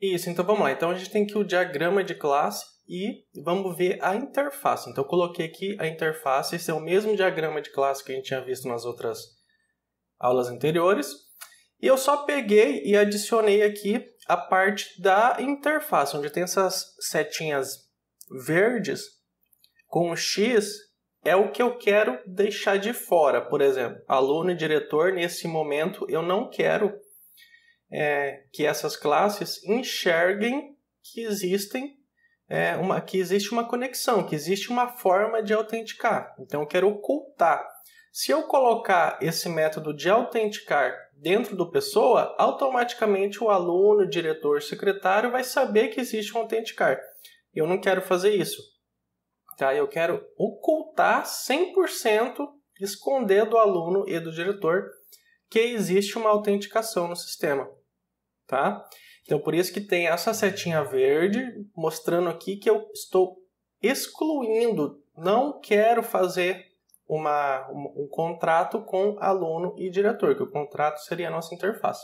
Isso, então vamos lá. Então a gente tem aqui o diagrama de classe e vamos ver a interface. Então eu coloquei aqui a interface, esse é o mesmo diagrama de classe que a gente tinha visto nas outras aulas anteriores. E eu só peguei e adicionei aqui a parte da interface, onde tem essas setinhas verdes com X, é o que eu quero deixar de fora. Por exemplo, aluno e diretor, nesse momento eu não quero que essas classes enxerguem que existe uma conexão, que existe uma forma de autenticar. Então eu quero ocultar. Se eu colocar esse método de autenticar dentro do pessoa, automaticamente o aluno, diretor, secretário vai saber que existe um autenticar. Eu não quero fazer isso. Tá? Eu quero ocultar 100%, esconder do aluno e do diretor que existe uma autenticação no sistema. Tá? Então, por isso que tem essa setinha verde mostrando aqui que eu estou excluindo, não quero fazer um contrato com aluno e diretor, que o contrato seria a nossa interface.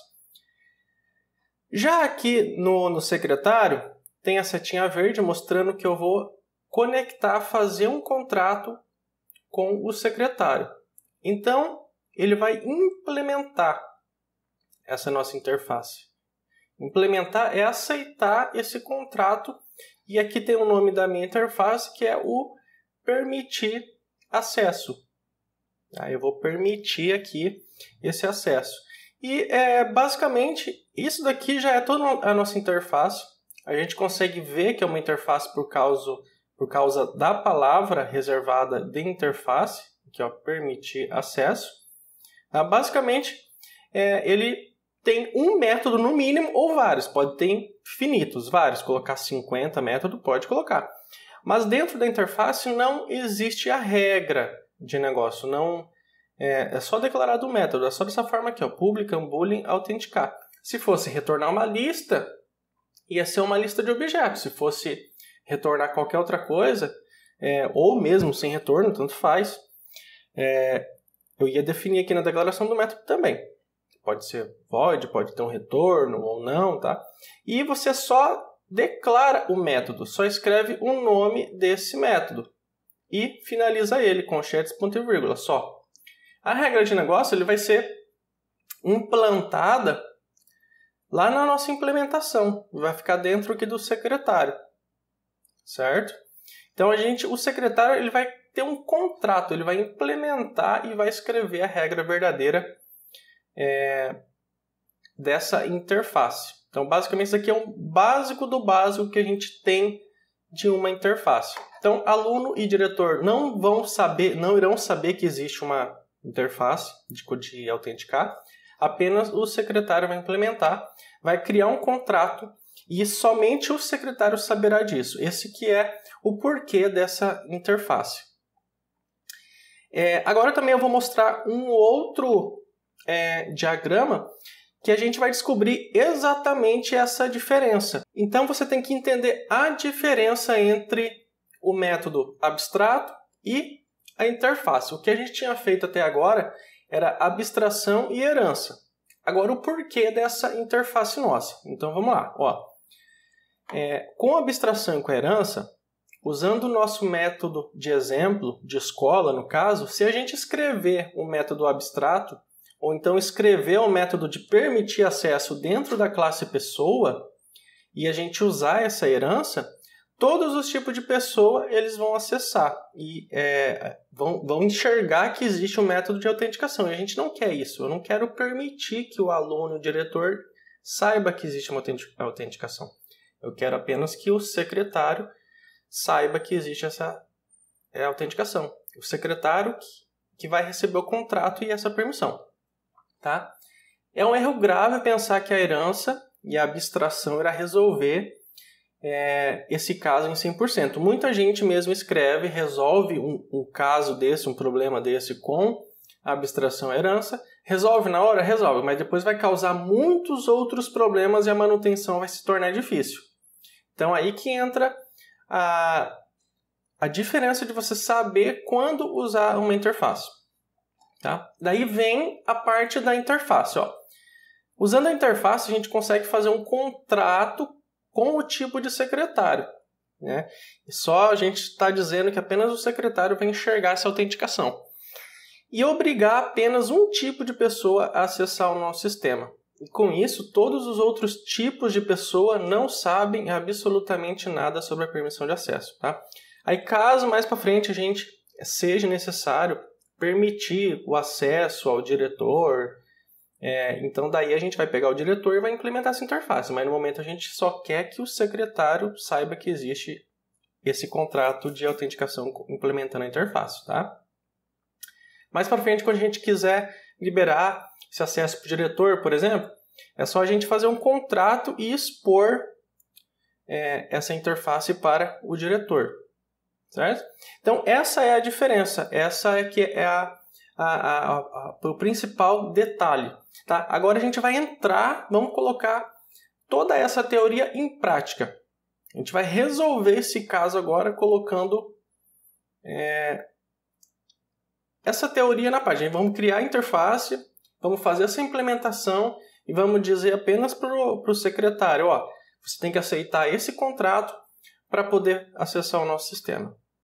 Já aqui no secretário, tem a setinha verde mostrando que eu vou conectar, fazer um contrato com o secretário. Então, ele vai implementar essa nossa interface. Implementar é aceitar esse contrato, e aqui tem o nome da minha interface, que é o permitir acesso. Aí eu vou permitir aqui esse acesso. E basicamente isso daqui já é toda a nossa interface. A gente consegue ver que é uma interface por causa da palavra reservada de interface, que é permitir acesso. Basicamente, ele tem um método no mínimo ou vários. Pode ter infinitos, vários. Colocar 50 métodos, pode colocar. Mas dentro da interface não existe a regra de negócio. Não é só declarado o método. É só dessa forma aqui, ó, public, boolean, autenticar. Se fosse retornar uma lista, ia ser uma lista de objetos. Se fosse retornar qualquer outra coisa, ou mesmo sem retorno, tanto faz, eu ia definir aqui na declaração do método também. Pode ser void, pode ter um retorno ou não, tá? E você só declara o método, só escreve o nome desse método e finaliza ele com chats, ponto e vírgula, só. A regra de negócio ele vai ser implantada lá na nossa implementação, vai ficar dentro aqui do secretário, certo? Então o secretário ele vai ter um contrato, ele vai implementar e vai escrever a regra verdadeira dessa interface. Então, basicamente, isso aqui é um básico do básico que a gente tem de uma interface. Então, aluno e diretor não irão saber que existe uma interface de autenticar. Apenas o secretário vai implementar, vai criar um contrato e somente o secretário saberá disso. Esse que é o porquê dessa interface. Agora também eu vou mostrar um outro diagrama que a gente vai descobrir exatamente essa diferença. Então você tem que entender a diferença entre o método abstrato e a interface. O que a gente tinha feito até agora era abstração e herança. Agora o porquê dessa interface nossa. Então vamos lá. Com abstração e com herança, usando o nosso método de exemplo, de escola no caso, se a gente escrever um método abstrato, ou então escrever um método de permitir acesso dentro da classe pessoa, e a gente usar essa herança, todos os tipos de pessoa eles vão acessar e vão enxergar que existe um método de autenticação. E a gente não quer isso. Eu não quero permitir que o aluno, o diretor, saiba que existe uma autenticação. Eu quero apenas que o secretário saiba que existe essa autenticação. O secretário que vai receber o contrato e essa permissão. Tá? É um erro grave pensar que a herança e a abstração irá resolver esse caso em 100%. Muita gente mesmo resolve um caso desse, um problema desse com a abstração e herança, resolve na hora? Resolve, mas depois vai causar muitos outros problemas e a manutenção vai se tornar difícil. Então aí que entra a diferença de você saber quando usar uma interface. Tá? Daí vem a parte da interface. Usando a interface, a gente consegue fazer um contrato com o tipo de secretário, né? Só a gente está dizendo que apenas o secretário vai enxergar essa autenticação. E obrigar apenas um tipo de pessoa a acessar o nosso sistema. E com isso, todos os outros tipos de pessoa não sabem absolutamente nada sobre a permissão de acesso. Tá? Aí, caso mais para frente a gente seja necessário permitir o acesso ao diretor, então daí a gente vai pegar o diretor e vai implementar essa interface. Mas no momento a gente só quer que o secretário saiba que existe esse contrato de autenticação implementando a interface. Tá? Mais para frente, quando a gente quiser liberar esse acesso para o diretor, por exemplo, é só a gente fazer um contrato e expor essa interface para o diretor. Certo? Então, essa é a diferença. Essa é que é o principal detalhe. Tá? Agora a gente vai entrar, vamos colocar toda essa teoria em prática. A gente vai resolver esse caso agora colocando essa teoria na página. Vamos criar a interface, vamos fazer essa implementação e vamos dizer apenas para o secretário, ó, você tem que aceitar esse contrato para poder acessar o nosso sistema.